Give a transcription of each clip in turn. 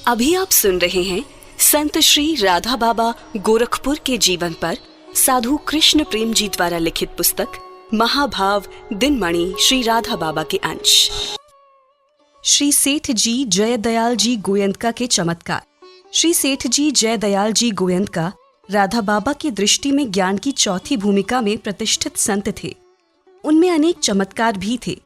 अभी आप सुन रहे हैं संत श्री राधा बाबा गोरखपुर के जीवन पर साधु कृष्ण प्रेम जी द्वारा लिखित पुस्तक महाभाव दिनमणि श्री राधा बाबा के अंश। श्री सेठ जी जयदयाल जी गोयंका के चमत्कार। श्री सेठ जी जयदयाल जी गोयंका राधा बाबा की दृष्टि में ज्ञान की चौथी भूमिका में प्रतिष्ठित संत थे। उनमें अनेक चमत्कार भी थे।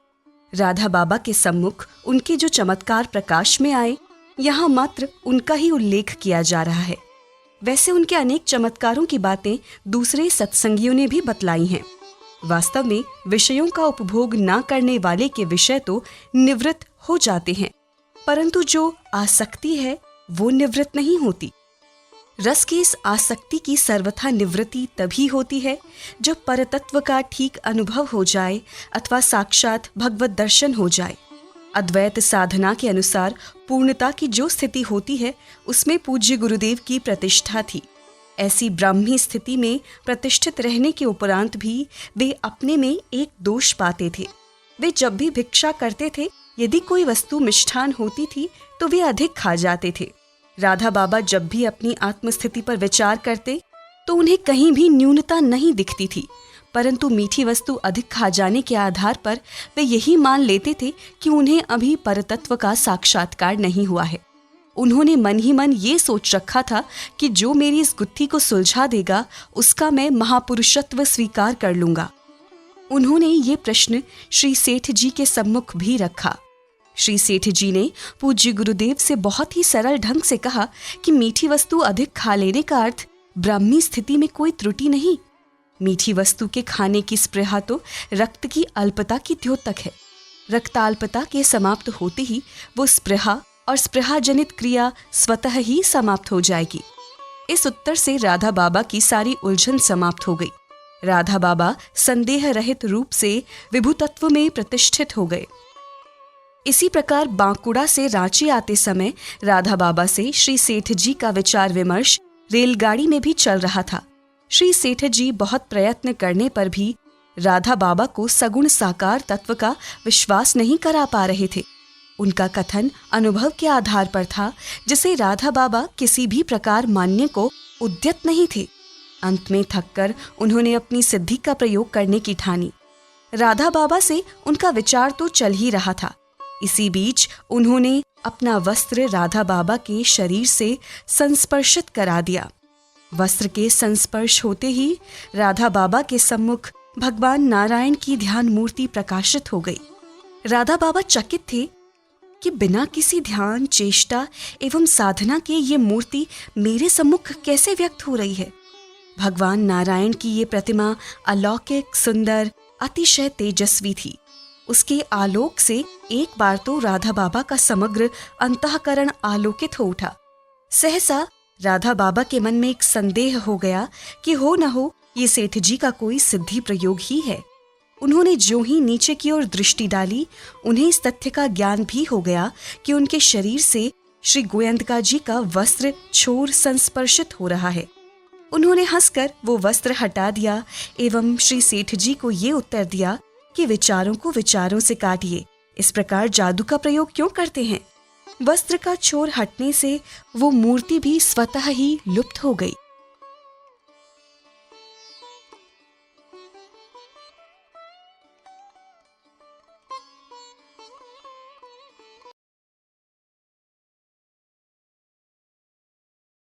राधा बाबा के सम्मुख उनके जो चमत्कार प्रकाश में आए, यहाँ मात्र उनका ही उल्लेख किया जा रहा है। वैसे उनके अनेक चमत्कारों की बातें दूसरे सत्संगियों ने भी बतलाई हैं। वास्तव में विषयों का उपभोग न करने वाले के विषय तो निवृत्त हो जाते हैं, परंतु जो आसक्ति है वो निवृत्त नहीं होती। रस की इस आसक्ति की सर्वथा निवृत्ति तभी होती है जब परतत्व का ठीक अनुभव हो जाए अथवा साक्षात भगवत दर्शन हो जाए। अद्वैत साधना के अनुसार पूर्णता की जो स्थिति होती है उसमें पूज्य गुरुदेव की प्रतिष्ठा थी। ऐसी ब्राह्मी स्थिति में प्रतिष्ठित रहने के उपरांत भी वे अपने में एक दोष पाते थे। वे जब भी भिक्षा करते थे, यदि कोई वस्तु मिष्ठान होती थी तो वे अधिक खा जाते थे। राधा बाबा जब भी अपनी आत्मस्थिति पर विचार करते तो उन्हें कहीं भी न्यूनता नहीं दिखती थी, परंतु मीठी वस्तु अधिक खा जाने के आधार पर वे यही मान लेते थे कि उन्हें अभी परतत्व का साक्षात्कार नहीं हुआ है। उन्होंने मन ही मन ये सोच रखा था कि जो मेरी इस गुत्थी को सुलझा देगा उसका मैं महापुरुषत्व स्वीकार कर लूंगा। उन्होंने ये प्रश्न श्री सेठ जी के सम्मुख भी रखा। श्री सेठ जी ने पूज्य गुरुदेव से बहुत ही सरल ढंग से कहा कि मीठी वस्तु अधिक खा लेने का अर्थ ब्राह्मी स्थिति में कोई त्रुटि नहीं। मीठी वस्तु के खाने की स्पृहा तो रक्त की अल्पता की द्योतक है। रक्ताल्पता के समाप्त होते ही वो स्पृहा और स्पृहा जनित क्रिया स्वतः ही समाप्त हो जाएगी। इस उत्तर से राधा बाबा की सारी उलझन समाप्त हो गई। राधा बाबा संदेह रहित रूप से विभुतत्व में प्रतिष्ठित हो गए। इसी प्रकार बांकुड़ा से रांची आते समय राधा बाबा से श्री सेठ जी का विचार विमर्श रेलगाड़ी में भी चल रहा था। श्री सेठ जी बहुत प्रयत्न करने पर भी राधा बाबा को सगुण साकार तत्व का विश्वास नहीं करा पा रहे थे। उनका कथन अनुभव के आधार पर था, जिसे राधा बाबा किसी भी प्रकार मानने को उद्यत नहीं थे। अंत में थककर उन्होंने अपनी सिद्धि का प्रयोग करने की ठानी। राधा बाबा से उनका विचार तो चल ही रहा था। इसी बीच उन्होंने अपना वस्त्र राधा बाबा के शरीर से संस्पर्शित करा दिया। वस्त्र के संस्पर्श होते ही राधा बाबा के सम्मुख भगवान नारायण की ध्यान मूर्ति प्रकाशित हो गई। राधा बाबा चकित थे कि बिना किसी ध्यान, चेष्टा एवं साधना के ये मूर्ति मेरे सम्मुख कैसे व्यक्त हो रही है। भगवान नारायण की ये प्रतिमा अलौकिक, सुंदर, अतिशय तेजस्वी थी। उसके आलोक से एक बार तो राधा बाबा का समग्र अंतःकरण आलोकित हो उठा। सहसा राधा बाबा के मन में एक संदेह हो गया कि हो न हो ये सेठ जी का कोई सिद्धि प्रयोग ही है। उन्होंने जो ही नीचे की ओर दृष्टि डाली, उन्हें इस तथ्य का ज्ञान भी हो गया कि उनके शरीर से श्री गोयंका जी का वस्त्र छोर संस्पर्शित हो रहा है। उन्होंने हंसकर वो वस्त्र हटा दिया एवं श्री सेठ जी को ये उत्तर दिया कि विचारों को विचारों से काटिए, इस प्रकार जादू का प्रयोग क्यों करते हैं। वस्त्र का छोर हटने से वो मूर्ति भी स्वतः ही लुप्त हो गई।